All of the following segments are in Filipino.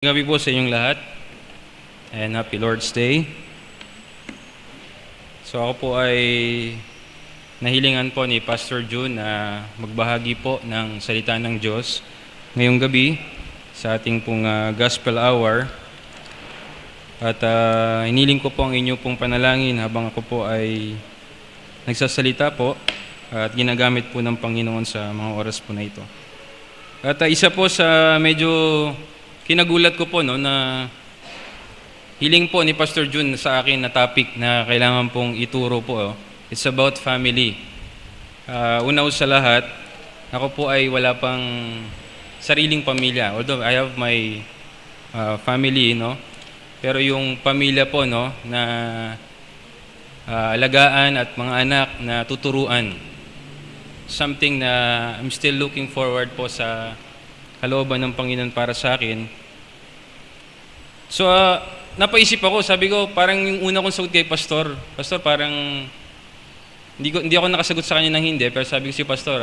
Gabi po sa inyong lahat and happy Lord's Day. So ako po ay nahilingan po ni Pastor June na magbahagi po ng salita ng Diyos ngayong gabi sa ating pong Gospel Hour. At hiniling ko po ang inyo pong panalangin habang ako po ay nagsasalita po at ginagamit po ng Panginoon sa mga oras po na ito. At isa po sa medyo kinagulat ko po na hiling po ni Pastor June sa akin na topic na kailangan pong ituro po. It's about family. Una sa lahat, ako po ay wala pang sariling pamilya. Although I have my family, pero yung pamilya po na alagaan at mga anak na tuturuan. Something na I'm still looking forward po sa kalooban ng Panginoon para sa akin. So, napaisip ako, sabi ko, parang yung una kong sagot kay Pastor, parang hindi ako nakasagot sa kanya ng hindi, pero sabi ko si Pastor,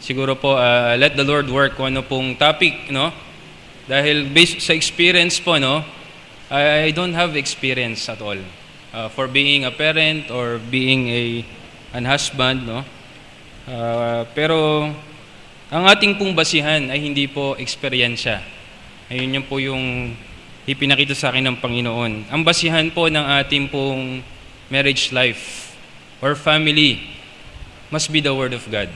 siguro po, let the Lord work kung ano pong topic, Dahil based sa experience po, I don't have experience at all for being a parent or being an husband, pero ang ating pong basihan ay hindi po eksperyensya. Ayun po yung ipinakita sa akin ng Panginoon. Ang basihan po ng ating pong marriage life or family must be the Word of God.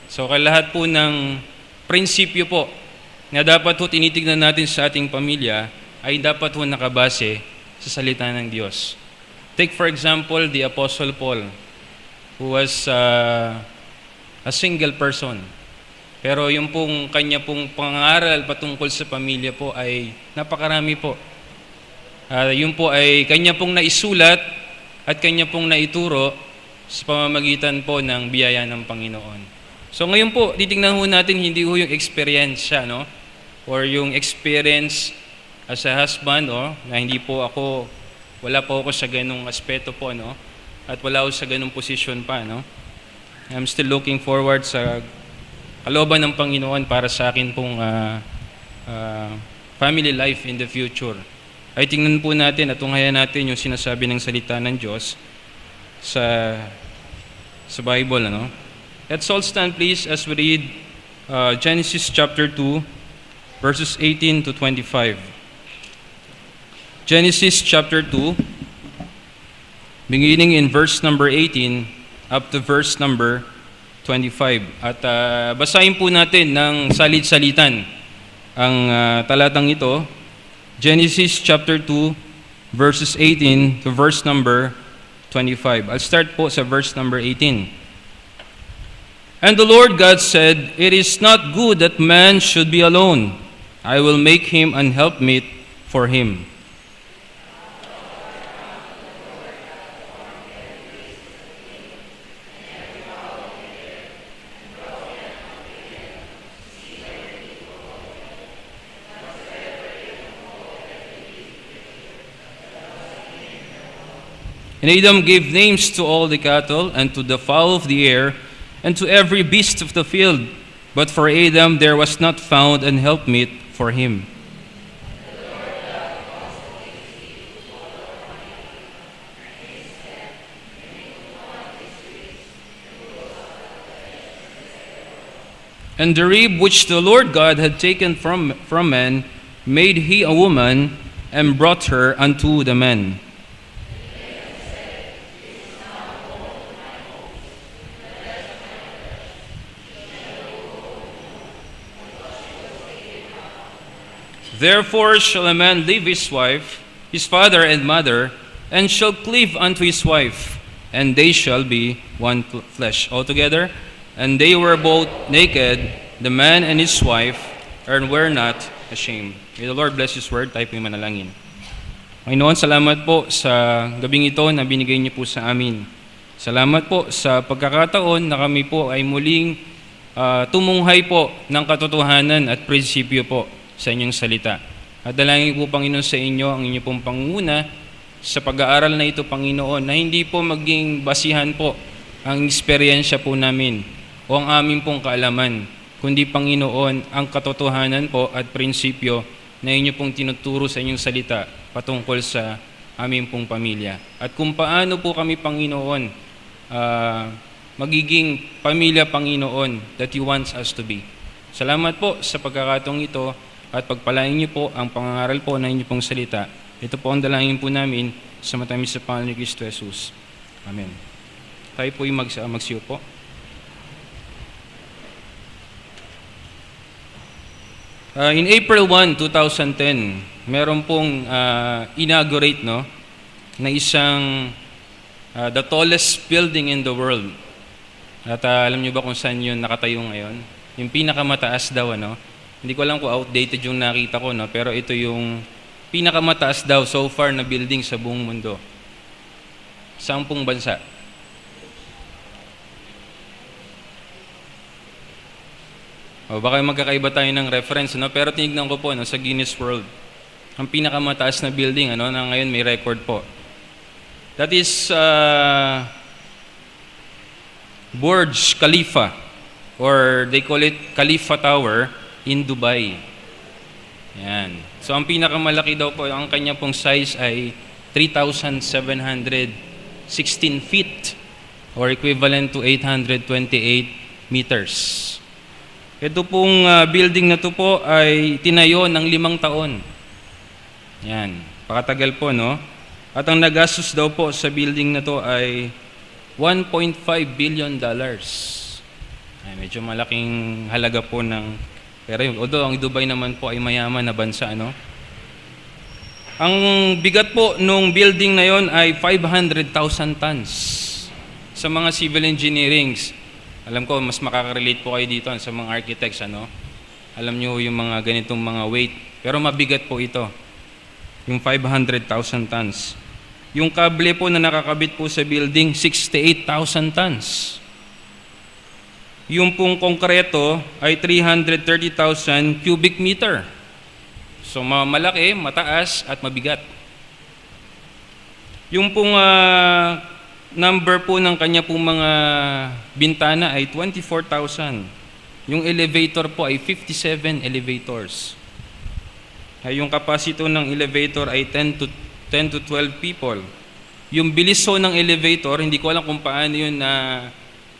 So lahat po ng prinsipyo po na dapat po tinitignan natin sa ating pamilya ay dapat po nakabase sa salita ng Diyos. Take for example the Apostle Paul, who was a single person. Pero yung pong kanya pong pangaral patungkol sa pamilya po ay napakarami po. Yung po ay kanya pong naisulat at kanya pong naituro sa pamamagitan po ng biyaya ng Panginoon. So ngayon po, titingnan ho natin hindi ho yung experience siya, or yung experience as a husband, na hindi po ako, wala po ako sa ganung aspeto po, at wala ako sa ganung position pa, I'm still looking forward sa kalooban ng Panginoon para sa akin pong family life in the future. Ay tingnan po natin at tunghayan natin yung sinasabi ng salita ng Diyos sa Bible. Let's all stand please as we read Genesis chapter 2, verses 18 to 25. Genesis chapter 2, beginning in verse number 18 up to verse number 25. At basahin po natin ng salit-salitan ang talatang ito. Genesis chapter 2, verses 18 to verse number 25. I'll start po sa verse number 18. And the Lord God said, "It is not good that man should be alone. I will make him an helpmeet for him." And Adam gave names to all the cattle, and to the fowl of the air, and to every beast of the field. But for Adam there was not found an helpmeet for him. And the rib which the Lord God had taken from man made he a woman, and brought her unto the man. Therefore shall a man leave his wife, his father and mother, and shall cleave unto his wife, and they shall be one flesh altogether. And they were both naked, the man and his wife, and were not ashamed. May the Lord bless His word. Tayo po yung manalangin. Panginoon, salamat po sa gabing ito na binigay niyo po sa amin. Salamat po sa pagkakataon na kami po ay muling tumunghay po ng katotohanan at prinsipyo po sa inyong salita. At dalangin po, Panginoon, sa inyo ang inyong pong pangunguna sa pag-aaral na ito, Panginoon, na hindi po maging basihan po ang eksperyensya po namin o ang aming pong kaalaman, kundi Panginoon ang katotohanan po at prinsipyo na inyo pong tinuturo sa inyong salita patungkol sa aming pong pamilya. At kung paano po kami, Panginoon, magiging pamilya, Panginoon, that you want us to be. Salamat po sa pagkakataong ito at pagpalain niyo po ang pangangaral po ng inyong pong salita. Ito po ang dalangin po namin sa matamis sa Panginoon ni Kristo Jesus. Amen. Tayo po yung magsiyo po. In April 1, 2010, meron pong inaugurate na isang the tallest building in the world. At alam niyo ba kung saan yun nakatayo ngayon? Yung pinakamataas daw, Hindi ko alam kung outdated yung nakita ko, pero ito yung pinakamataas daw so far na building sa buong mundo. Saan pong bansa? O baka magkakaiba tayo ng reference, pero tinignan ko po sa Guinness World. Ang pinakamataas na building na ngayon may record po. That is Burj Khalifa, or they call it Khalifa Tower in Dubai. Yan. So ang pinakamalaki daw po, ang kanya pong size ay 3,716 feet or equivalent to 828 meters. Ito pong building na to po ay tinayo ng 5 taon. Yan. Pakatagal po, At ang nagastos daw po sa building na to ay $1.5 billion. Ay, medyo malaking halaga po ng pera. Although ang Dubai naman po ay mayaman na bansa, Ang bigat po nung building na yon ay 500,000 tons. Sa mga civil engineering, alam ko mas makaka-relate po kayo dito sa mga architects, Alam nyo yung mga ganitong mga weight. Pero mabigat po ito. Yung 500,000 tons. Yung kable po na nakakabit po sa building, 68,000 tons. Yung pong konkreto ay 330,000 cubic meter. So malaki, mataas at mabigat. Yung pong number po ng kanya pong mga bintana ay 24,000. Yung elevator po ay 57 elevators. Yung capacity ng elevator ay 10 to 12 people. Yung bilis po ng elevator, hindi ko alam kung paano yun na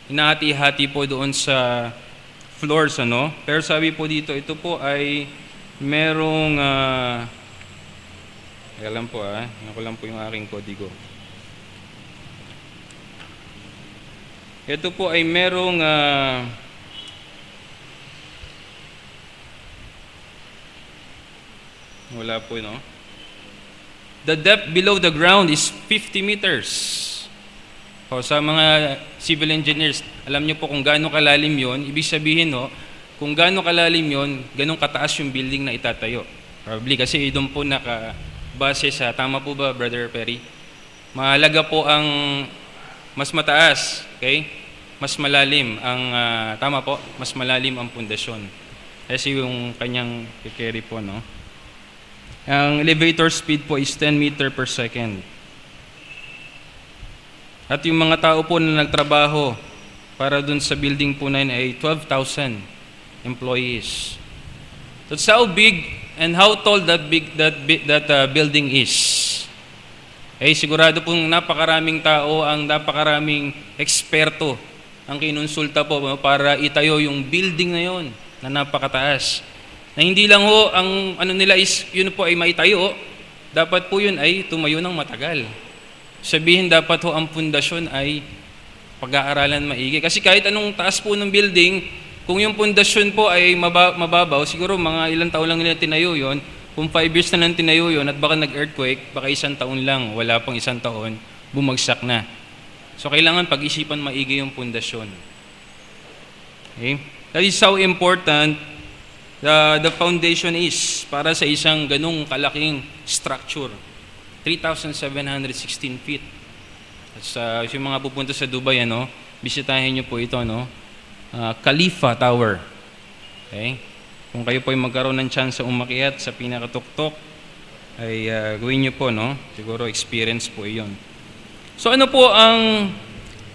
inahati-hati po doon sa floors, Pero sabi po dito, ito po ay merong alam po ako lang po yung aking kodigo. Ito po ay merong wala po, The depth below the ground is 50 meters. O, sa mga civil engineers, alam niyo po kung gaano kalalim yon. Ibig sabihin, kung gaano kalalim yon, ganun kataas yung building na itatayo. Probably kasi doon po nakabase sa, tama po ba, Brother Perry? Mahalaga po ang mas mataas, okay? Mas malalim ang, tama po, mas malalim ang pundasyon. Kasi yung kanyang carry po, Ang elevator speed po is 10 meter per second. At yung mga tao po na nagtrabaho para dun sa building po na yun ay 12,000 employees. That's how big and how tall that building is. Sigurado pong napakaraming tao, ang napakaraming eksperto ang kinonsulta po para itayo yung building na yun na napakataas. Na hindi lang ang nila is yun po ay maitayo, dapat po yun ay tumayo ng matagal. Sabihin dapat ang pundasyon ay pag-aaralan maigi. Kasi kahit anong taas po ng building, kung yung pundasyon po ay mababaw, siguro mga ilang taon lang nila tinayo yun. Kung 5 years na lang tinayo yun at baka nag-earthquake, baka 1 taon lang, wala pang 1 taon, bumagsak na. So kailangan pag-isipan maigi yung pundasyon. Okay? That is how important the foundation is para sa isang ganung kalaking structure. 3,716 feet. At yung mga pupunta sa Dubai, bisitahin nyo po ito, Khalifa Tower. Okay? Kung kayo po ay magkaroon ng chance sa umakyat sa pinakatuktok, ay gawin nyo po, Siguro experience po iyon. So ano po ang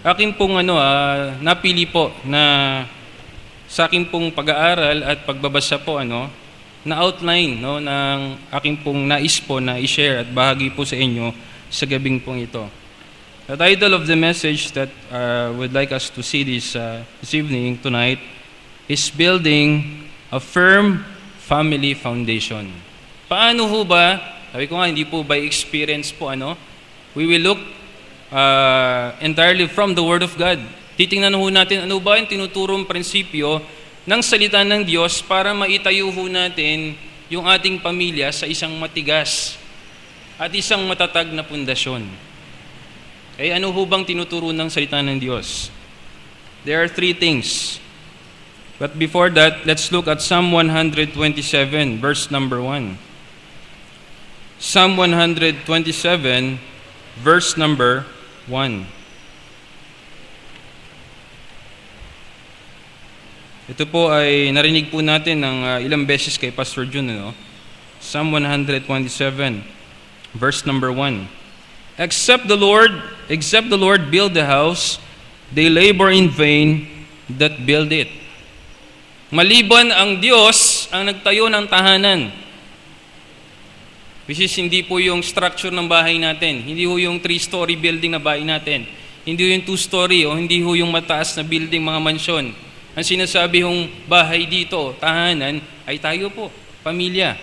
aking pong napili po na sa akin pong pag-aaral at pagbabasa po, na outline, no, ng aking pong nais po na i-share at bahagi po sa inyo sa gabing pong ito. The title of the message that would like us to see this evening, tonight, is Building a Firm Family Foundation. Paano ho ba? Sabi ko nga, hindi po by experience po, we will look entirely from the Word of God. Titingnan ho natin ano ba yung tinuturong prinsipyo ng salita ng Diyos para maitayo ho natin yung ating pamilya sa isang matigas at isang matatag na pundasyon. Okay, ano ho bang tinuturo ng salita ng Diyos? There are 3 things. But before that, let's look at Psalm 127, verse number 1. Psalm 127, verse number 1. Ito po ay narinig po natin ng ilang beses kay Pastor Jun. Psalm 127, verse number 1. Except the Lord build the house, they labor in vain that build it. Maliban ang Diyos ang nagtayo ng tahanan. Which is hindi po yung structure ng bahay natin. Hindi ho yung 3-story building na bahay natin. Hindi ho yung 2-story o hindi ho yung mataas na building, mga mansyon. Ang sinasabi hong bahay dito, tahanan, ay tayo po, pamilya.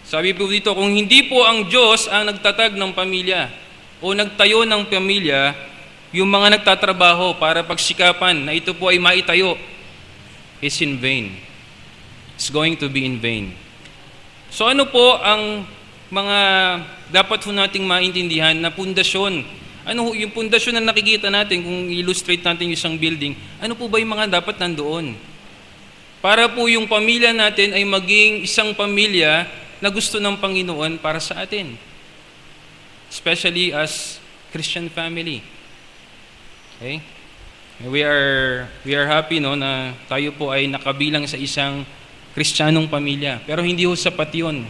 Sabi po dito, kung hindi po ang Diyos ang nagtatag ng pamilya o nagtayo ng pamilya, yung mga nagtatrabaho para pagsikapan na ito po ay maitayo, is in vain. It's going to be in vain. So ano po ang mga dapat po nating maintindihan na pundasyon? Ano yung pundasyon na nakikita natin kung illustrate natin yung isang building? Ano po ba yung mga dapat nandoon? Para po yung pamilya natin ay maging isang pamilya na gusto ng Panginoon para sa atin. Especially as Christian family. Okay? We are happy na tayo po ay nakabilang sa isang Kristiyanong pamilya. Pero hindi ho sapat yun.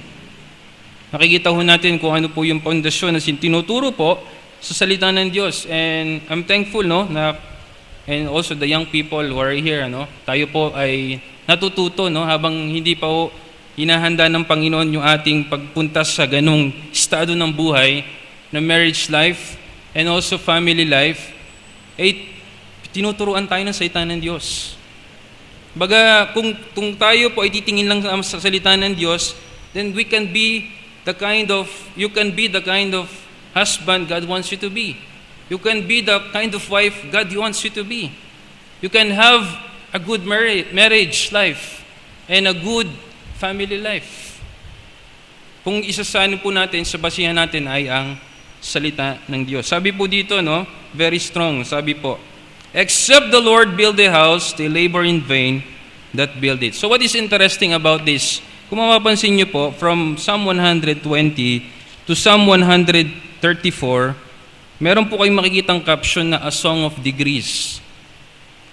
Nakikita ho natin kung ano po yung pundasyon na tinuturo po sa salita ng Diyos. And I'm thankful and also the young people who are here, tayo po ay natututo habang hindi pa ho hinahanda ng Panginoon yung ating pagpunta sa ganung estado ng buhay na marriage life and also family life. Tinuturuan tayo ng salita ng Diyos. Baga, kung tayo po ay titingin lang sa salita ng Diyos, then you can be the kind of husband God wants you to be. You can be the kind of wife God wants you to be. You can have a good marriage life and a good family life. Kung isasano po natin, sa basihan natin ay ang salita ng Diyos. Sabi po dito, very strong, sabi po, except the Lord build a house, they labor in vain that build it. So what is interesting about this? Kung mapapansin niyo po, from Psalm 120 to Psalm 134, meron po kayong makikitang caption na A Song of Degrees.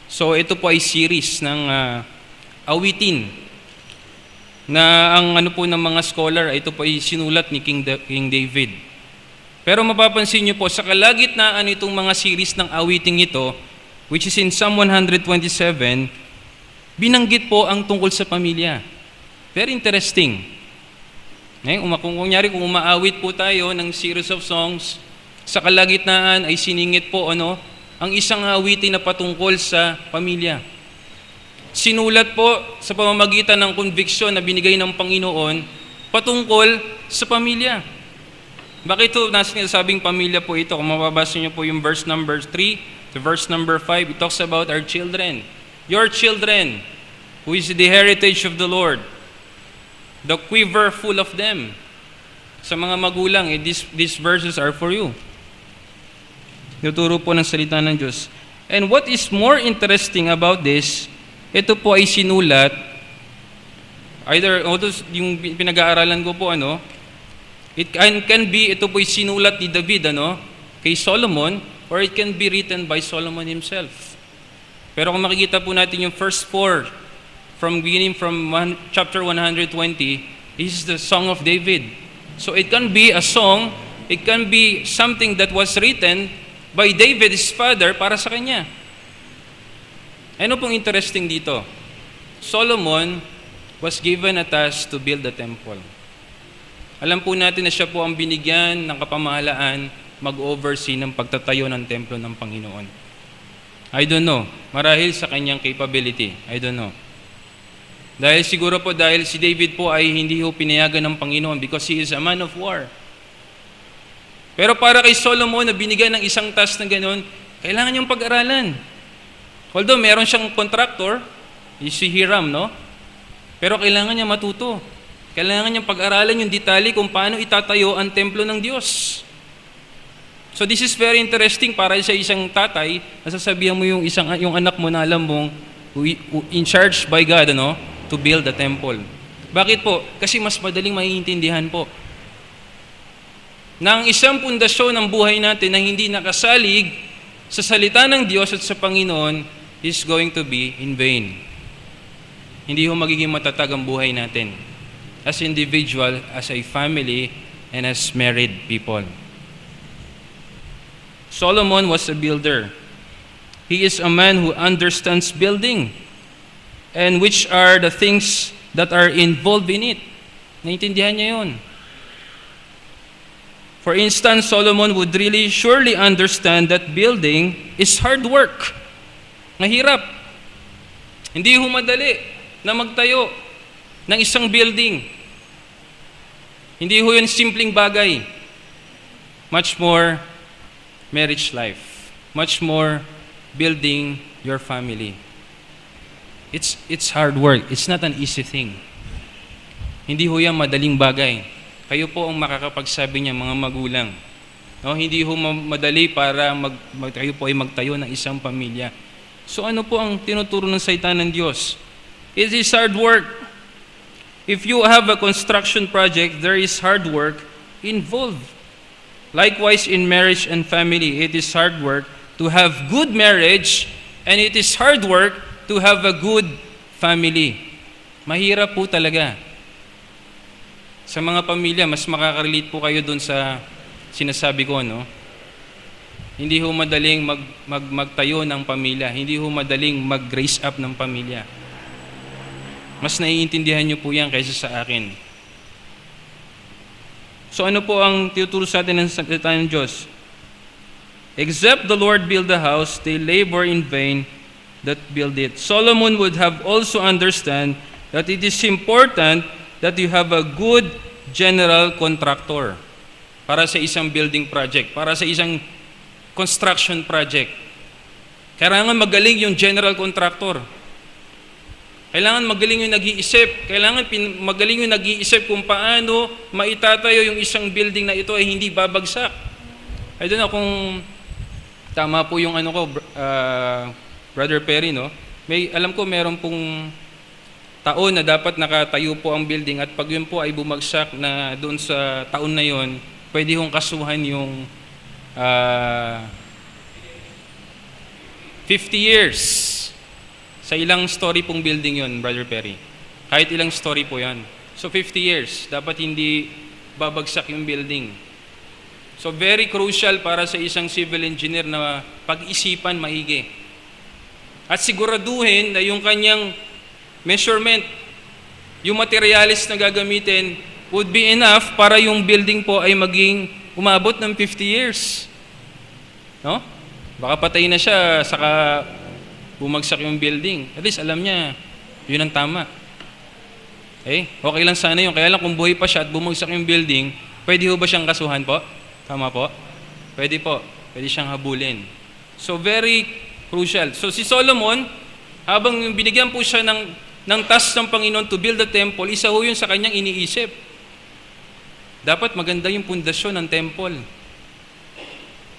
So ito po ay series ng awitin na ang po ng mga scholar, ito po ay sinulat ni King David. Pero mapapansin niyo po, sa kalagitnaan itong mga series ng awiting ito, which is in Psalm 127, binanggit po ang tungkol sa pamilya. Very interesting. Kung umaawit po tayo ng series of songs, sa kalagitnaan ay siningit po ang isang awitin na patungkol sa pamilya. Sinulat po sa pamamagitan ng conviction na binigay ng Panginoon patungkol sa pamilya. Bakit ito nasabing pamilya po ito? Kung mababasa niyo po yung verse number 3, to verse number 5, it talks about our children. Your children, who is the heritage of the Lord, the quiver full of them. Sa mga magulang, these verses are for you. Tinuturo po ng salita ng Diyos. And what is more interesting about this, ito po ay sinulat, yung pinag-aaralan ko po, it can be, ito po ay sinulat ni David, kay Solomon, or it can be written by Solomon himself. Pero kung makikita po natin yung first 4, beginning from chapter 120, this is the Song of David. So it can be a song, it can be something that was written by David, his father, para sa kanya. Ano pong interesting dito? Solomon was given a task to build the temple. Alam po natin na siya po ang binigyan ng kapamahalaan mag-oversee ng pagtatayo ng templo ng Panginoon. I don't know. Marahil sa kanyang capability. I don't know. Dahil siguro po dahil si David po ay hindi ho pinayagan ng Panginoon because he is a man of war. Pero para kay Solomon na binigyan ng isang task na ganoon, kailangan niyang pag-aralan. Although meron siyang contractor, si Hiram, no? Pero kailangan niya matuto. Kailangan niyang pag-aralan yung detalye kung paano itatayo ang templo ng Diyos. So this is very interesting para sa isang tatay, nasasabihan mo yung anak mo na alam mong in charge by God, to build the temple. Bakit po? Kasi mas madaling maiintindihan po. Na ang isang pundasyon ng buhay natin na hindi nakasalig sa salita ng Diyos at sa Panginoon is going to be in vain. Hindi ho magiging matatag ang buhay natin as individual, as a family, and as married people. Solomon was a builder. He is a man who understands building and which are the things that are involved in it. Naintindihan niya yun. For instance, Solomon would really surely understand that building is hard work. Mahirap. Hindi ho madali na magtayo ng isang building. Hindi ho yun simpleng bagay. Much more marriage life. Much more building your family. It's hard work. It's not an easy thing. Hindi ho yan madaling bagay. Kayo po ang makakapagsabi niya, mga magulang. No, hindi ho madali para kayo po ay magtayo ng isang pamilya. So ano po ang tinuturo ng salita ng Diyos? It is hard work. If you have a construction project, there is hard work involved. Likewise, in marriage and family, it is hard work to have good marriage, and it is hard work to have a good family. Mahirap po talaga. Sa mga pamilya, mas makaka-relate po kayo dun sa sinasabi ko, no? Hindi ho madaling magtayo ng pamilya. Hindi ho madaling mag-raise up ng pamilya. Mas naiintindihan niyo po yan kaysa sa akin. So ano po ang tinuturo sa atin ng salita ng Diyos? Except the Lord build the house, they labor in vain that build it. Solomon would have also understand that it is important that you have a good general contractor para sa isang building project, para sa isang construction project. Kailangan magaling yung general contractor. Kailangan magaling yung nag-iisip. Kailangan magaling yung nag-iisip kung paano maitatayo yung isang building na ito ay hindi babagsak. I don't know kung tama po yung Brother Perry, no? Alam ko meron pong taon na dapat nakatayo po ang building at pag yun po ay bumagsak na doon sa taon na yun, pwede hong kasuhan yung 50 years. Sa ilang story pong building yon, Brother Perry. Kahit ilang story po yan. So 50 years, dapat hindi babagsak yung building. So very crucial para sa isang civil engineer na pag-isipan maigi. At siguraduhin na yung kanyang measurement, yung materials na gagamitin would be enough para yung building po ay maging umabot ng 50 years. No? Baka patay na siya, saka bumagsak yung building. At least alam niya, yun ang tama. Okay lang sana yun. Kaya lang kung buhay pa siya at bumagsak yung building, pwede ho ba siyang kasuhan po? Tama po? Pwede po. Pwede siyang habulin. So very crucial. So si Solomon, habang binigyan po siya ng task ng Panginoon to build the temple, isa ho yun sa kanyang iniisip. Dapat maganda yung pundasyon ng temple.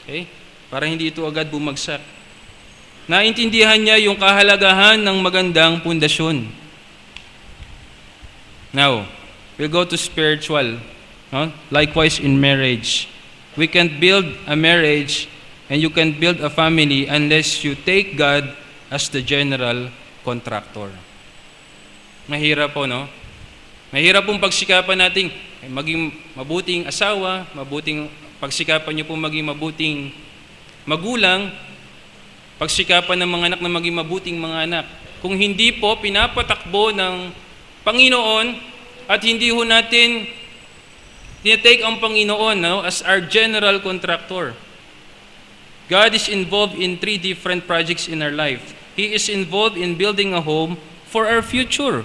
Okay? Para hindi ito agad bumagsak. Naintindihan niya yung kahalagahan ng magandang pundasyon. Now, we'll go to spiritual. No? Likewise in marriage. We can't build a marriage and you can't build a family unless you take God as the general contractor. Mahirap po, no? Mahirap pong pagsikapan natin maging mabuting asawa, pagsikapan niyo pong maging mabuting magulang, pagsikapan ng mga anak na maging mabuting mga anak. Kung hindi po pinapatakbo ng Panginoon at hindi ho natin tinitake ang Panginoon as our general contractor. God is involved in 3 different projects in our life. He is involved in building a home for our future.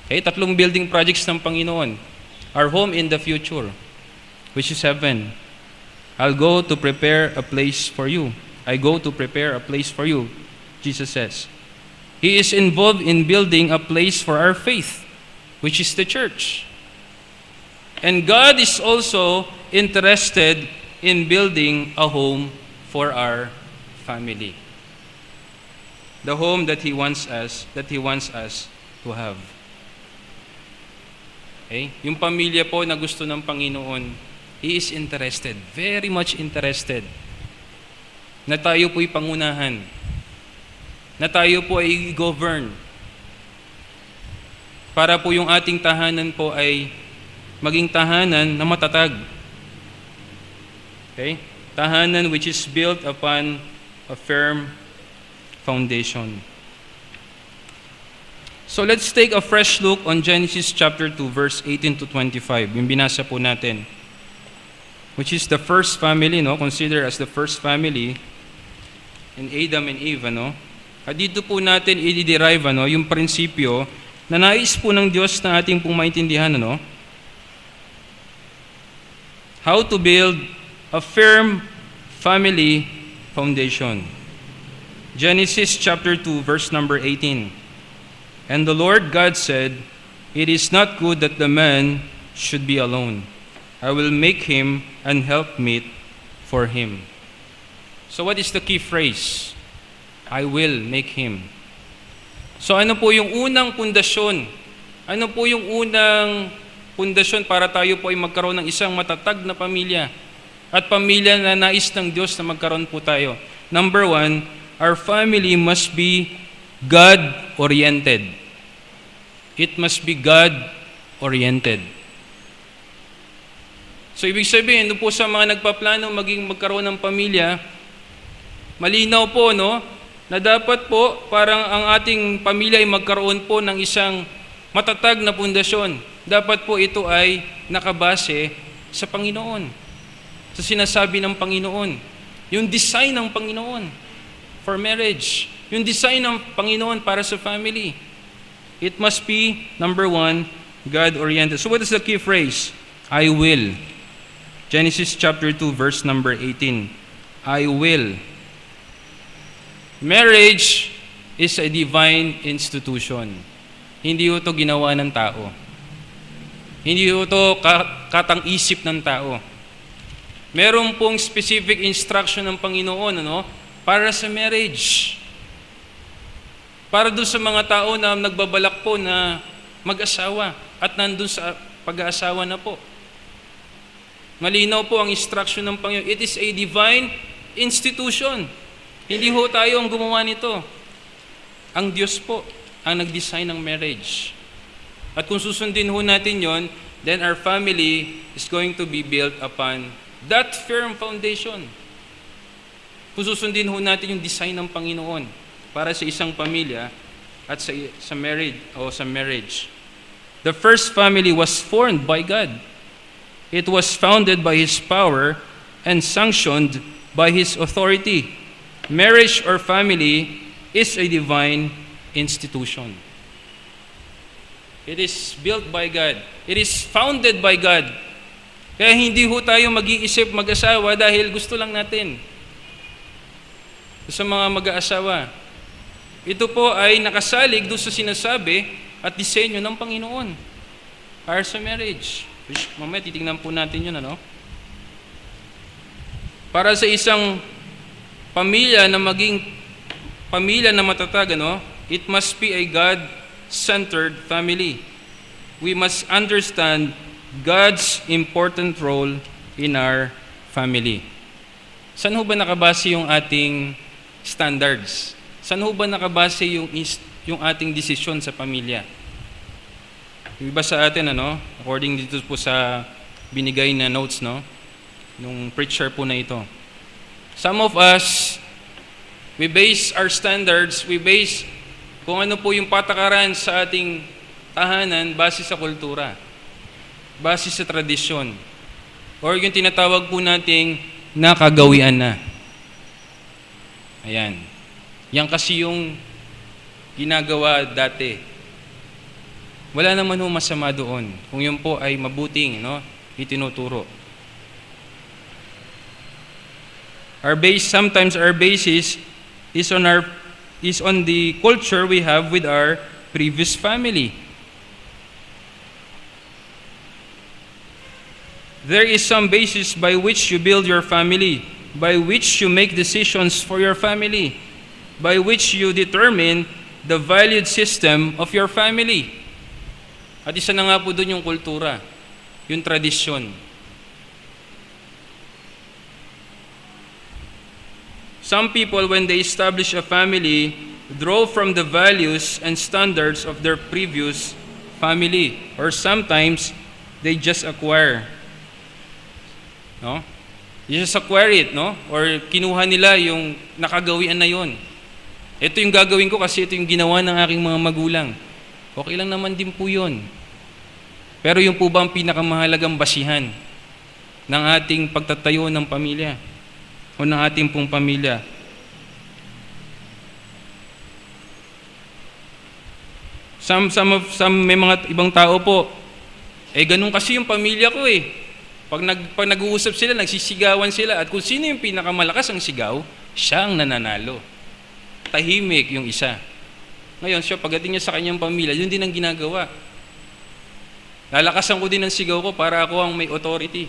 Okay, 3 building projects ng Panginoon. Our home in the future, which is heaven. I'll go to prepare a place for you. I go to prepare a place for you, Jesus says. He is involved in building a place for our faith, which is the church. And God is also interested in building a home for our family. The home that He wants us to have. Okay? Yung pamilya po na gusto ng Panginoon, He is interested, very much interested, na tayo po'y pangunahan, na tayo po ay govern, para po yung ating tahanan po ay maging tahanan na matatag. Okay? Tahanan which is built upon a firm foundation. So let's take a fresh look on Genesis chapter 2 verse 18 to 25. Yung binasa po natin. Which is the first family, consider as the first family in Adam and Eve, At dito po natin i-derive yung prinsipyo na nais po ng Diyos na ating pong maintindihan, How to build a firm family foundation. Genesis chapter 2 verse number 18. And the Lord God said, "It is not good that the man should be alone. I will make him an helpmeet for him." So what is the key phrase? I will make him. So ano po yung unang pundasyon? Ano po yung unang pundasyon para tayo po ay magkaroon ng isang matatag na pamilya? At pamilya na nais ng Diyos na magkaroon po tayo. Number 1, our family must be God-oriented. It must be God-oriented. So ibig sabihin, doon po sa mga nagpaplano magkaroon ng pamilya, malinaw po, na dapat po parang ang ating pamilya ay magkaroon po ng isang matatag na pundasyon. Dapat po ito ay nakabase sa Panginoon, sa sinasabi ng Panginoon. Yung design ng Panginoon for marriage. Yung design ng Panginoon para sa family. It must be, number 1, God-oriented. So what is the key phrase? I will. Genesis chapter 2, verse number 18. I will. Marriage is a divine institution. Hindi ito ginawa ng tao. Hindi ito katang-isip ng tao. Meron pong specific instruction ng Panginoon para sa marriage. Para doon sa mga tao na nagbabalak po na mag-asawa at nandun sa pag-aasawa na po. Malinaw po ang instruction ng Panginoon. It is a divine institution. Hindi ho tayo ang gumawa nito. Ang Diyos po ang nag-design ng marriage. At kung susundin ho natin yon, then our family is going to be built upon that firm foundation. Kung susundin ho natin yung design ng Panginoon para sa isang pamilya at sa marriage. The first family was formed by God. It was founded by His power and sanctioned by His authority. Marriage or family is a divine institution. It is built by God. It is founded by God. Kaya hindi ho tayo mag-iisip mag-asawa dahil gusto lang natin. Sa mga mag-aasawa, ito po ay nakasalig doon sa sinasabi at disenyo ng Panginoon para sa marriage. Which, mamaya titingnan po natin yun, Para sa isang pamilya na maging pamilya na matatag, it must be a God-centered family. We must understand God's important role in our family. Saan ho ba nakabase yung ating standards? Saan ho ba nakabase yung ating desisyon sa pamilya? Yung iba sa atin, according dito po sa binigay na notes, nung preacher po na ito. Some of us, we base our standards, we base kung ano po yung patakaran sa ating tahanan base sa kultura, base sa tradisyon, or yung tinatawag po nating nakagawian na. Ayan. Yan kasi yung ginagawa dati. Wala naman ho masama doon kung yun po ay mabuting, no, itinuturo. Sometimes our basis is on the culture we have with our previous family. There is some basis by which you build your family, by which you make decisions for your family, by which you determine the valued system of your family. At isa na nga po doon yung kultura, yung tradisyon. Some people, when they establish a family, draw from the values and standards of their previous family, or sometimes they just acquire. No? You just acquire it, no? Or kinuha nila yung nakagawian na yon. Ito yung gagawin ko kasi ito yung ginawa ng aking mga magulang. Okay lang naman din po yun. Pero yung po ba ang pinakamahalagang basihan ng ating pagtatayo ng pamilya o ng ating pong pamilya? May mga ibang tao po, ganun kasi yung pamilya ko eh. Pag nag-uusap sila, nagsisigawan sila, at kung sino yung pinakamalakas ang sigaw, siya ang nananalo. Tahimik yung isa. Ngayon, siya, pagdating niya sa kanyang pamilya, yun din ang ginagawa. Lalakasan ko din ang sigaw ko para ako ang may authority.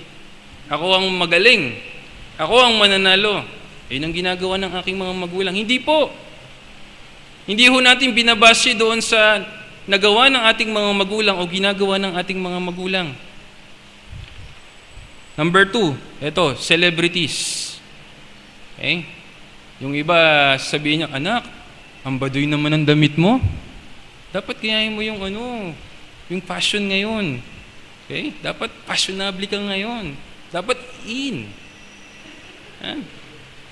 Ako ang magaling. Ako ang mananalo. Yun ang ginagawa ng aking mga magulang. Hindi po. Hindi ho natin binabase doon sa nagawa ng ating mga magulang o ginagawa ng ating mga magulang. Number 2, ito, celebrities. Okay? Yung iba, sabihin niya, anak, ang baduy naman ang damit mo. Dapat kayahin mo yung yung fashion ngayon. Okay? Dapat fashionable ka ngayon. Dapat in.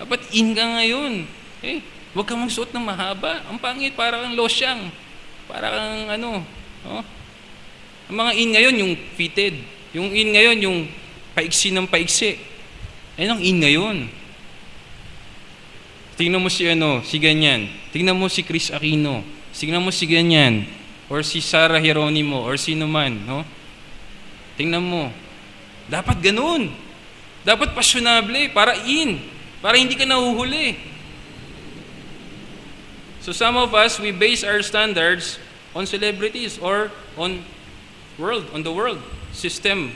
Dapat in ka ngayon. Okay? Huwag kang magsuot ng mahaba. Ang pangit, para kang losyang. Para kang Oh? Ang mga in ngayon, yung fitted. Yung in ngayon, yung paiksi ng paiksi. Ayun ang in ngayon. Tingnan mo si ganyan. Tingnan mo si Chris Aquino. Tingnan mo si ganyan. Or si Sarah Geronimo. Or sino man. No? Tingnan mo. Dapat ganun. Dapat fashionable. Para in. Para hindi ka nahuhuli. So some of us, we base our standards on celebrities or on the world system.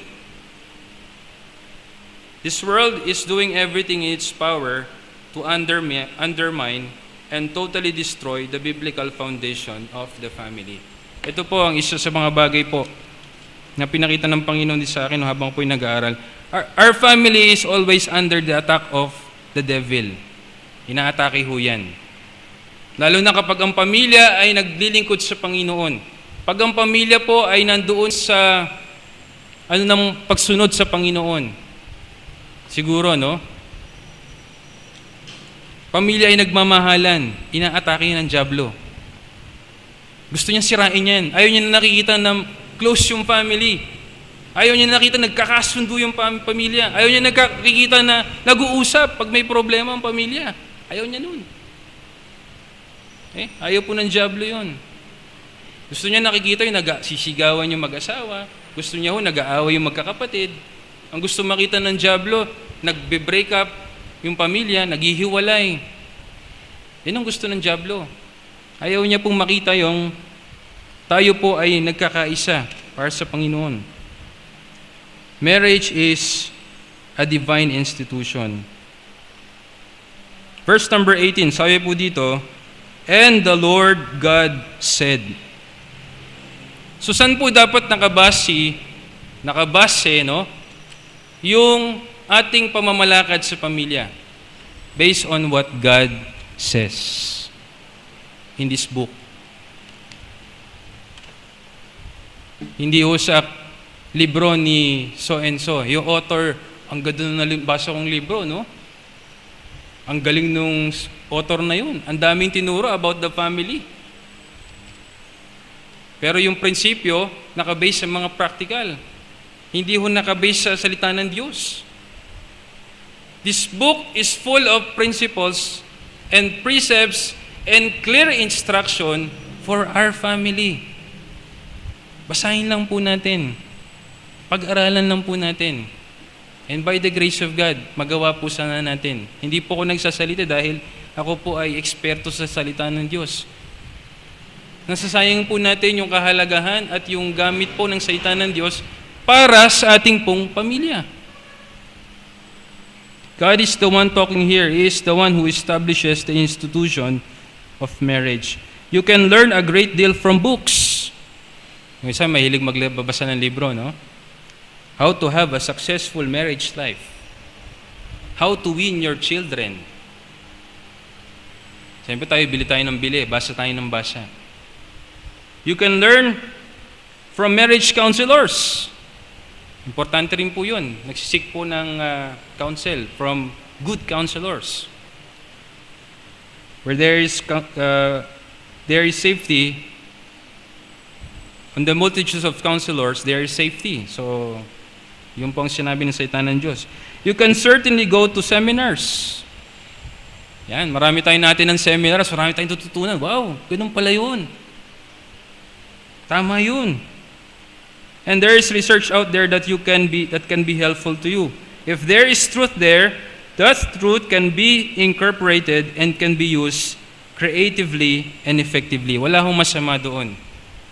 This world is doing everything in its power to undermine and totally destroy the biblical foundation of the family. Ito po ang isa sa mga bagay po na pinakita ng Panginoon sa akin habang po'y nag-aaral. Our family is always under the attack of the devil. Inaatake ho yan. Lalo na kapag ang pamilya ay naglilingkod sa Panginoon. Pag ang pamilya po ay nandoon sa ng pagsunod sa Panginoon. Siguro, no? Pamilya ay nagmamahalan, inaatake ng dyablo. Gusto niya sirain yan. Ayaw niya na nakikita na close yung family. Ayaw niya na nakita nagkakasundo yung pamilya. Ayaw niya nakikita na nag-uusap pag may problema ang pamilya. Ayaw niya nun. Ayaw po ng dyablo yun. Gusto niya nakikita yung nagsisigawan yung mag-asawa. Gusto niya nag-aaway yung magkakapatid. Ang gusto makita ng dyablo, nagbe-break up yung pamilya, naghihiwalay. Yan ang gusto ng dyablo. Ayaw niya pong makita yung tayo po ay nagkakaisa para sa Panginoon. Marriage is a divine institution. Verse number 18, sabi po dito, and the Lord God said. So saan po dapat nakabase, no? Yung ating pamamalakad sa pamilya based on what God says in this book. Hindi ho sa libro ni so and so. Yung author, ang ganda na basa kong libro, no? Ang galing nung author na yun. Ang daming tinuro about the family. Pero yung prinsipyo, nakabase sa mga practical. Hindi ho nakabase sa salita ng Diyos. This book is full of principles and precepts and clear instruction for our family. Basahin lang po natin. Pag-aralan lang po natin. And by the grace of God, magawa po sana natin. Hindi po ako nagsasalita dahil ako po ay eksperto sa salita ng Diyos. Nasasayang po natin yung kahalagahan at yung gamit po ng salita ng Diyos para sa ating pong pamilya. God is the one talking here. He is the one who establishes the institution of marriage. You can learn a great deal from books. Yung isa mahilig magbabasa ng libro, no? How to have a successful marriage life. How to win your children. Siyempre tayo, bili tayo ng bili, basa tayo ng basa. You can learn from marriage counselors. Importante rin po yun. Nagsisik po ng counsel from good counselors. Where there is safety, on the multitudes of counselors, there is safety. So, yun po ang sinabi ng salita ng Diyos. You can certainly go to seminars. Yan, marami tayong natin ng seminars, marami tayong tututunan. Wow, ganun pala yun. Tama yun. And there is research out there that can be helpful to you. If there is truth there, that truth can be incorporated and can be used creatively and effectively. Wala hong masama doon.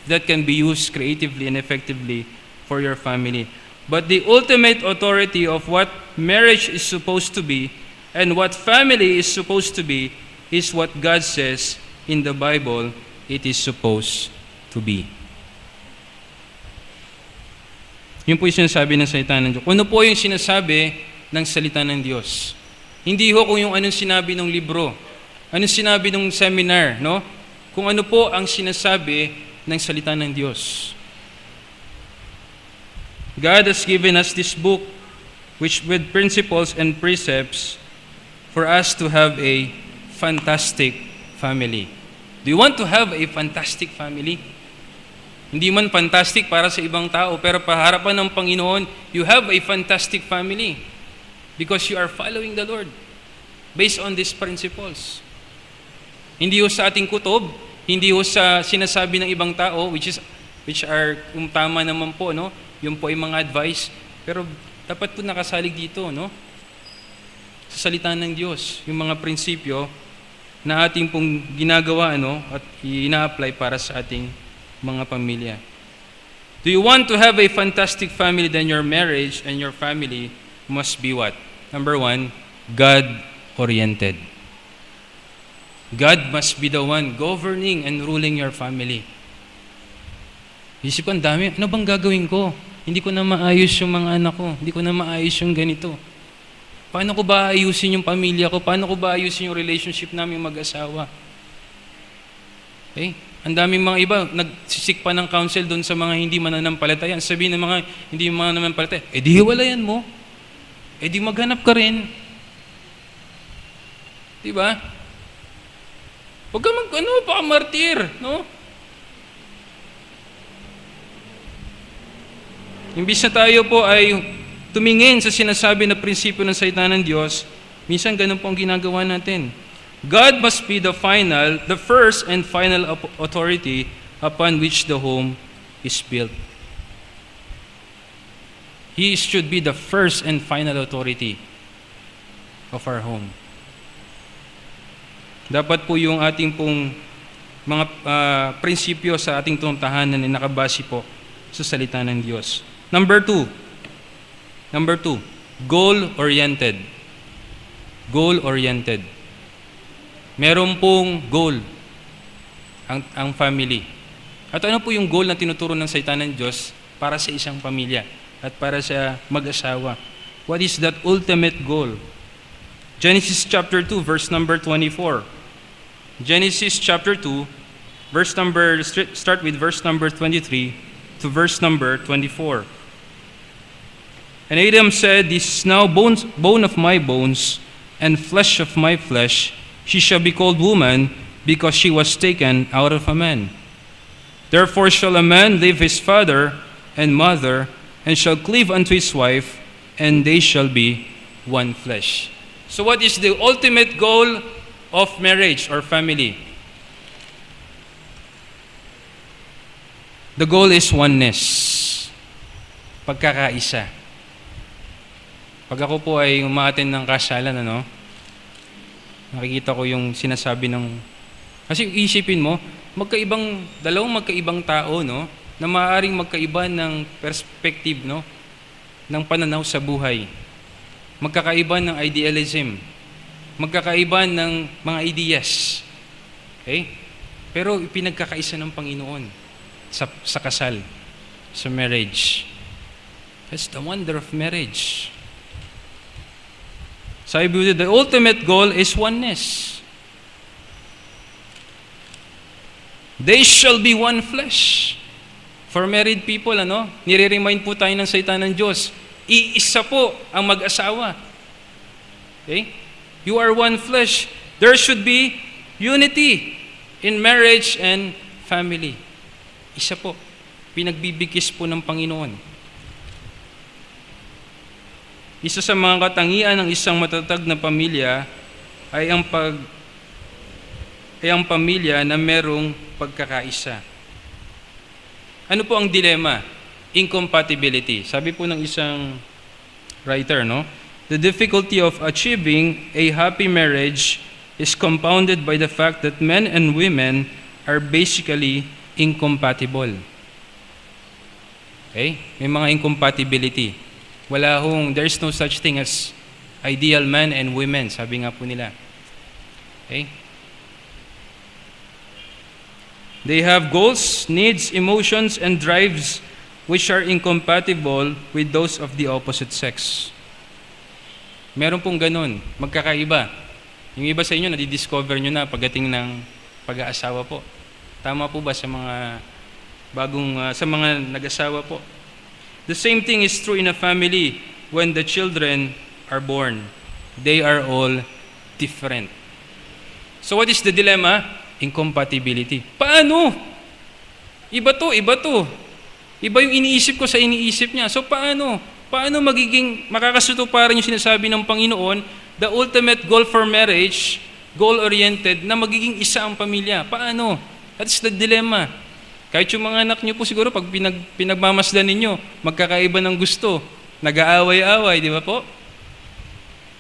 That can be used creatively and effectively for your family. But the ultimate authority of what marriage is supposed to be and what family is supposed to be is what God says in the Bible it is supposed to be. Yun po yung sinasabi ng salita ng Diyos. Ano po yung sinasabi ng salita ng Diyos? Hindi ho kung yung anong sinabi ng libro, anong sinabi ng seminar, no? Kung ano po ang sinasabi ng salita ng Diyos. God has given us this book which with principles and precepts for us to have a fantastic family. Do you want to have a fantastic family? Hindi man fantastic para sa ibang tao, pero paharapan ng Panginoon, you have a fantastic family because you are following the Lord based on these principles. Hindi ho sa ating kutob, hindi ho sa sinasabi ng ibang tao, which are kung tama naman po, no? Yung po ay mga advice, pero dapat po nakasalig dito, no? Sa salita ng Diyos, yung mga prinsipyo na ating pong ginagawa, no? At ina-apply para sa ating mga pamilya. Do you want to have a fantastic family? Then your marriage and your family must be what? Number 1, God-oriented. God must be the one governing and ruling your family. Isip ko, ang dami, ano bang gagawin ko? Hindi ko na maayos yung mga anak ko. Hindi ko na maayos yung ganito. Paano ko ba ayusin yung pamilya ko? Paano ko ba ayusin yung relationship namin mag-asawa? Okay? Ang daming mga iba, nagsisik pa ng counsel doon sa mga hindi mananampalataya. Sabihin ng mga hindi mananampalataya, di hiwalayan mo. Di maghanap ka rin. Diba? Huwag ka martir, no? Imbis na tayo po ay tumingin sa sinasabi na prinsipyo ng salita ng Diyos, minsan ganun po ang ginagawa natin. God must be the first and final authority upon which the home is built. He should be the first and final authority of our home. Dapat po yung ating pong mga prinsipyo sa ating tahanan ay nakabase po sa salita ng Diyos. Number 2, goal-oriented. Goal-oriented. Meron pong goal ang family. At ano po yung goal na tinuturo ng salita ng Diyos para sa isang pamilya at para sa mag-asawa? What is that ultimate goal? Genesis chapter 2, verse number 24. Genesis chapter 2, start with verse number 23 to verse number 24. And Adam said, "This is now bone of my bones and flesh of my flesh. She shall be called woman, because she was taken out of a man." Therefore shall a man leave his father and mother, and shall cleave unto his wife, and they shall be one flesh. So what is the ultimate goal of marriage or family? The goal is oneness. Pagkakaisa. Pag ako po ay umaattend ng kasalan, nakikita ko yung sinasabi ng... Kasi isipin mo, dalawang magkaibang tao, na maaaring magkaiba ng perspective, ng pananaw sa buhay. Magkakaiba ng idealism. Magkakaiba ng mga ideas. Okay? Pero pinagkakaisa ng Panginoon sa kasal, sa marriage. That's the wonder of marriage. Sabi po, the ultimate goal is oneness. They shall be one flesh. For married people, nire-remind po tayo ng salita ng Diyos. Iisa po ang mag-asawa. Okay? You are one flesh. There should be unity in marriage and family. Isa po. Pinagbibigkis po ng Panginoon. Isa sa mga katangian ng isang matatag na pamilya ay ang pamilya na merong pagkakaisa. Ano po ang dilema? Incompatibility. Sabi po ng isang writer, the difficulty of achieving a happy marriage is compounded by the fact that men and women are basically incompatible. Okay? May mga incompatibility. There's no such thing as ideal men and women, sabi nga po nila. Okay? They have goals, needs, emotions, and drives which are incompatible with those of the opposite sex. Meron pong ganun, magkakaiba. Yung iba sa inyo, nadidiscover nyo na pagdating ng pag-aasawa po. Tama po ba sa mga sa mga nag-asawa po? The same thing is true in a family when the children are born. They are all different. So what is the dilemma? Incompatibility. Paano? Iba to. Iba yung iniisip ko sa iniisip niya. So paano? Paano makakasuto pa rin yung sinasabi ng Panginoon, the ultimate goal for marriage, goal-oriented, na magiging isa ang pamilya? Paano? That's the dilemma. Kahit yung mga anak niyo po siguro, pag pinagmamasdan ninyo, magkakaiba ng gusto, nag-aaway-aaway, di ba po?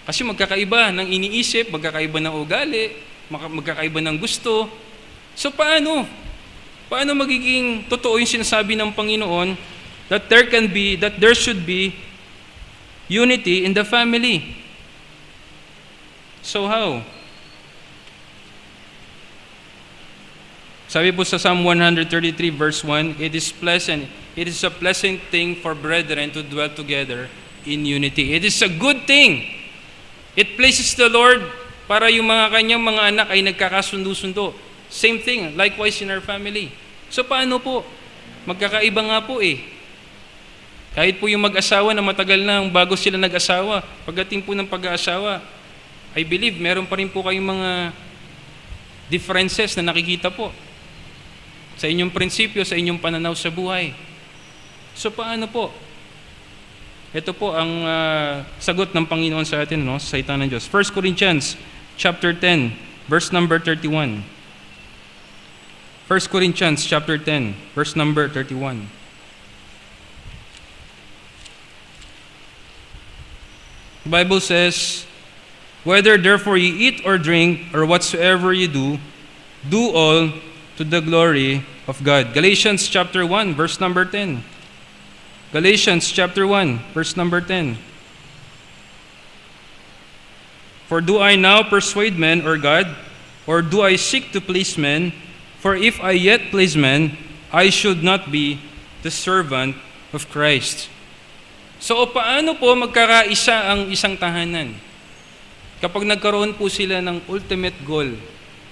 Kasi magkakaiba ng iniisip, magkakaiba ng ugali, magkakaiba ng gusto. So paano? Paano magiging totoo yung sinasabi ng Panginoon that there should be unity in the family? So how? Sabi po sa Psalm 133 verse 1, it is a pleasant thing for brethren to dwell together in unity. It is a good thing. It pleases the Lord para yung mga kanyang mga anak ay nagkakasundo-sundo. Same thing, likewise in our family. So paano po? Magkakaiba nga po eh. Kahit po yung mag-asawa na matagal na bago sila nag-asawa, pagdating po ng pag-aasawa, I believe meron pa rin po kayong mga differences na nakikita po sa inyong prinsipyo, sa inyong pananaw sa buhay. So paano po? Ito po ang sagot ng Panginoon sa atin, sa salita ng Diyos. 1 Corinthians chapter 10, verse number 31. 1 Corinthians chapter 10, verse number 31. The Bible says, whether therefore ye eat or drink, or whatsoever ye do all to the glory of God. Galatians chapter 1, verse number 10. Galatians chapter 1, verse number 10. For do I now persuade men or God, or do I seek to please men? For if I yet please men, I should not be the servant of Christ. So paano po magkakaisa ang isang tahanan? Kapag nagkaroon po sila ng ultimate goal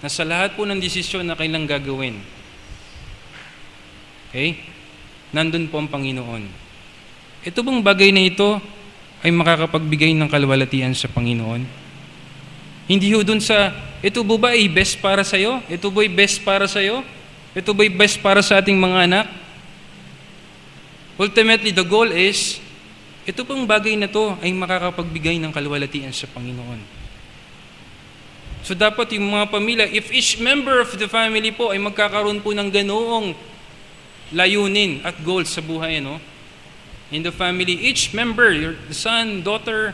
na sa lahat po ng desisyon na kailang gagawin, okay? Nandun po ang Panginoon. Ito bang bagay na ito ay makakapagbigay ng kalwalatian sa Panginoon? Hindi ho dun sa, ito ba ay best para sa'yo? Ito ba ay best para sa'yo? Ito ba'y best para sa ating mga anak? Ultimately, the goal is, ito pong bagay na to ay makakapagbigay ng kaluwalhatian sa Panginoon. So dapat yung mga pamilya, if each member of the family po ay magkakaroon po ng ganoong layunin at goals sa buhay, in the family, each member, the son, daughter,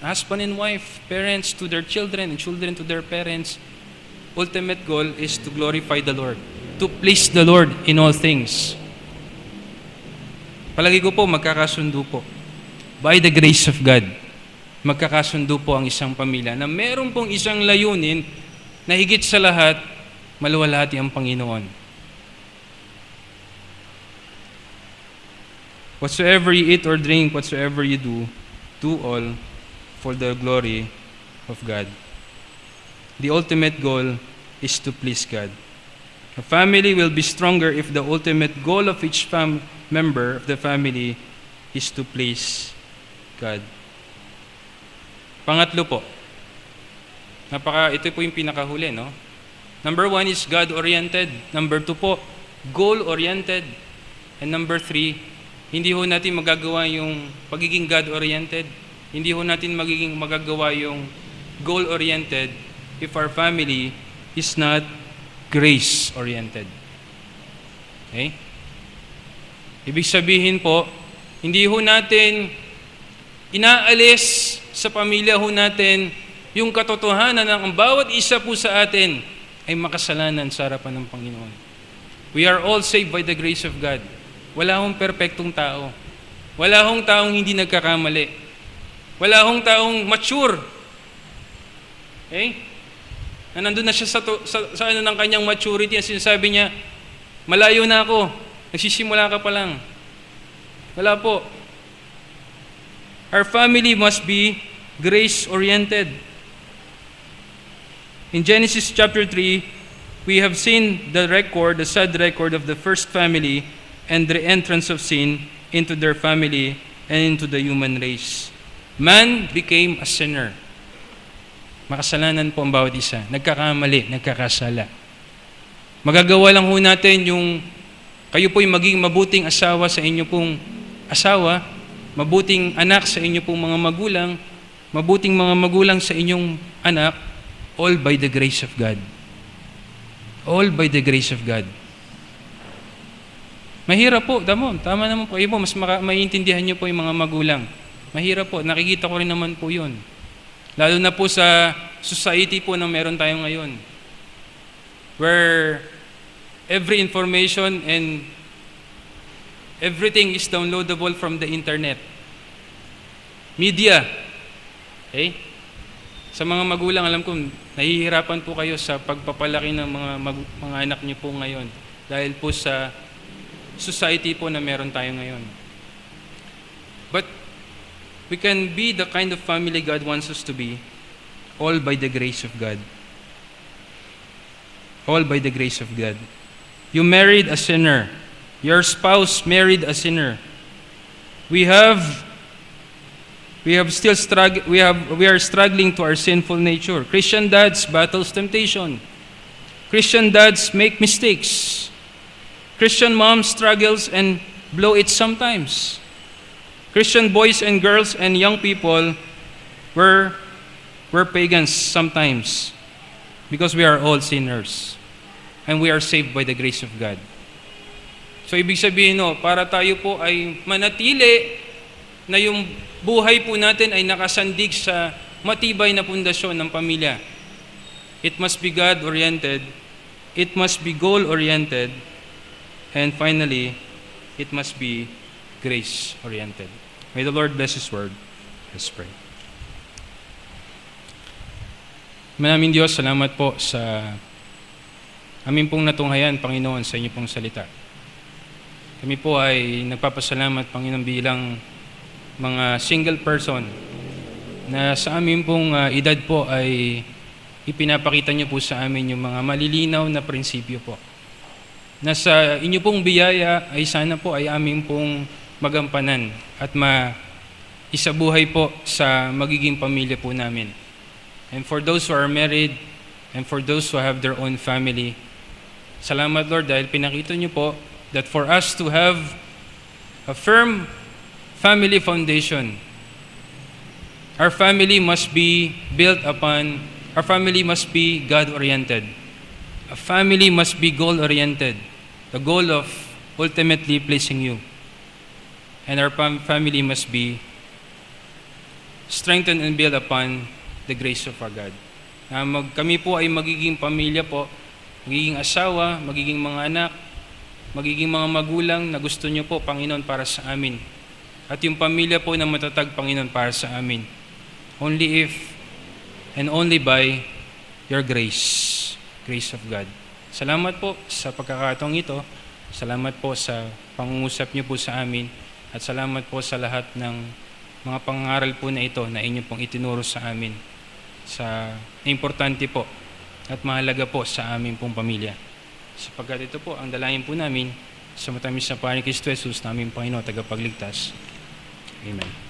husband and wife, parents to their children, and children to their parents, ultimate goal is to glorify the Lord, to please the Lord in all things. Palagi ko po, magkakasundo po. By the grace of God, magkakasundo po ang isang pamilya na meron pong isang layunin na higit sa lahat, maluwalhati ang Panginoon. Whatsoever you eat or drink, whatsoever you do all for the glory of God. The ultimate goal is to please God. A family will be stronger if the ultimate goal of each member of the family is to please God. Pangatlo po, ito po yung pinakahuli, Number 1 is God-oriented. Number 2 po, goal-oriented. And number 3, hindi ho natin magagawa yung pagiging God-oriented. Hindi ho natin magagawa yung goal-oriented if our family is not grace-oriented. Okay? Ibig sabihin po, hindi ho natin inaalis sa pamilya ho natin yung katotohanan ng ang bawat isa po sa atin ay makasalanan sa harapan ng Panginoon. We are all saved by the grace of God. Wala hong perpektong tao. Wala hong taong hindi nagkakamali. Wala hong taong mature. Okay? Na nandun na siya sa ano ng kanyang maturity, ang sinasabi niya, malayo na ako, nagsisimula ka pa lang. Wala po. Our family must be grace-oriented. In Genesis chapter 3, we have seen the sad record of the first family and the entrance of sin into their family and into the human race. Man became a sinner. Makasalanan po ang bawat isa. Nagkakamali, nagkakasala. Magagawa lang ho natin yung kayo po'y maging mabuting asawa sa inyo pong asawa, mabuting anak sa inyo pong mga magulang, mabuting mga magulang sa inyong anak, all by the grace of God. All by the grace of God. Mahirap po, tama naman po. Kayo po, mas maiintindihan nyo po yung mga magulang. Mahirap po, nakikita ko rin naman po yun. Lalo na po sa society po na meron tayo ngayon. Where every information and everything is downloadable from the internet. Media. Okay? Sa mga magulang, alam ko, nahihirapan po kayo sa pagpapalaki ng mga anak niyo po ngayon. Dahil po sa society po na meron tayo ngayon. But we can be the kind of family God wants us to be, all by the grace of God. All by the grace of God. You married a sinner. Your spouse married a sinner. We are struggling to our sinful nature. Christian dads battles temptation. Christian dads make mistakes. Christian moms struggles and blow it sometimes. Christian boys and girls and young people were pagans sometimes because we are all sinners and we are saved by the grace of God. So ibig sabihin para tayo po ay manatili na yung buhay po natin ay nakasandig sa matibay na pundasyon ng pamilya. It must be God-oriented, it must be goal-oriented, and finally, it must be grace-oriented. May the Lord bless His word. Let's pray. Manaming Diyos, salamat po sa amin pong natunghayan, Panginoon, sa inyo pong salita. Kami po ay nagpapasalamat, Panginoon, bilang mga single person na sa amin pong edad po ay ipinapakita niyo po sa amin yung mga malilinaw na prinsipyo po. Na sa inyo pong biyaya ay sana po ay amin pong magampanan at isabuhay po sa magiging pamilya po namin. And for those who are married and for those who have their own family, Salamat Lord dahil pinakita niyo po that for us to have a firm family foundation, our family must be God-oriented. A family must be goal-oriented. The goal of ultimately pleasing you. And our family must be strengthened and built upon the grace of our God. Kami po ay magiging pamilya po, magiging asawa, magiging mga anak, magiging mga magulang na gusto niyo po, Panginoon, para sa amin. At yung pamilya po na matatag, Panginoon, para sa amin. Only if and only by your grace of God. Salamat po sa pagkakataong ito. Salamat po sa pangungusap niyo po sa amin. At salamat po sa lahat ng mga pangaral po na ito na inyo pong itinuro sa amin. Na importante po at mahalaga po sa aming pong pamilya. Sapagkat ito po ang dalangin po namin sa matamis na pangalan ni Kristo Jesus, naming Panginoon, tagapagligtas. Amen.